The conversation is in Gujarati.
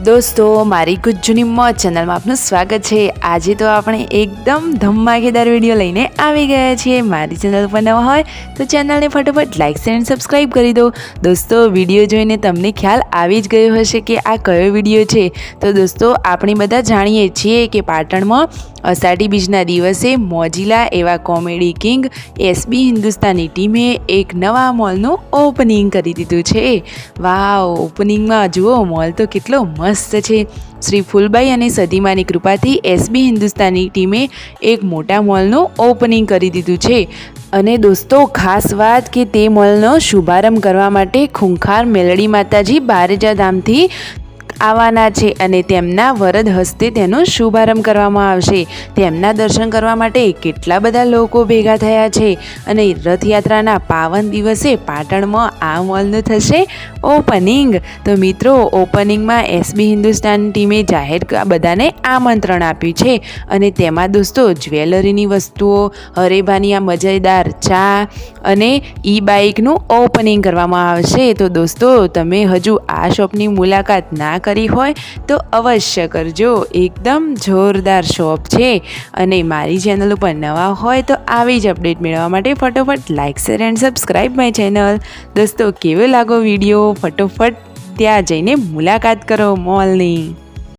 દોસ્તો મારી ગુજ્જુની મોજ ચેનલમાં આપનું સ્વાગત છે। આજે તો આપણે એકદમ ધમાકેદાર વિડીયો લઈને આવી ગયા છીએ। મારી ચેનલ પર નવા હોય તો ચેનલને ફટાફટ લાઇક શેર અને સબસ્ક્રાઈબ કરી દો। દોસ્તો વિડીયો જોઈને તમને ખ્યાલ આવી જ ગયો હશે કે આ કયો વિડીયો છે। તો દોસ્તો આપણે બધા જાણીએ છીએ કે પાટણમાં અષાઢી બીજના દિવસે મોજીલા એવા કોમેડી કિંગ એસબી હિન્દુસ્તાની ટીમે એક નવા મોલનું ઓપનિંગ કરી દીધું છે। વાવ, ઓપનિંગમાં જુઓ મોલ તો કેટલો મસ્ત છે। શ્રી ફૂલબાઈ અને સદીમાની કૃપાથી એસબી હિન્દુસ્તાની ટીમે એક મોટા મોલનું ઓપનિંગ કરી દીધું છે। અને દોસ્તો ખાસ વાત કે તે મોલનો શુભારંભ કરવા માટે ખૂંખાર મેલડી માતાજી બારેજા ધામથી આવવાના છે અને તેમના વરદ હસ્તે તેનો શુભારંભ કરવામાં આવશે। તેમના દર્શન કરવા માટે કેટલા બધા લોકો ભેગા થયા છે અને રથયાત્રાના પાવન દિવસે પાટણમાં આ મોલનું થશે ઓપનિંગ। તો મિત્રો ઓપનિંગમાં એસબી હિન્દુસ્તાન ટીમે જાહેર બધાને આમંત્રણ આપ્યું છે અને તેમાં દોસ્તો જ્વેલરીની વસ્તુઓ, હરેભાની આ મજેદાર ચા અને ઈ બાઇકનું ઓપનિંગ કરવામાં આવશે। તો દોસ્તો તમે હજુ આ શોપની મુલાકાત ના કરી હોય તો અવશ્ય કરજો। એકદમ જોરદાર શોપ છે અને મારી ચેનલ ઉપર નવા હોય તો આવી જ અપડેટ મેળવવા માટે ફટોફટ like share and subscribe my channel. દોસ્તો કેવો લાગો વિડીયો? ફટોફટ ત્યાં જઈને મુલાકાત કરો મોલની।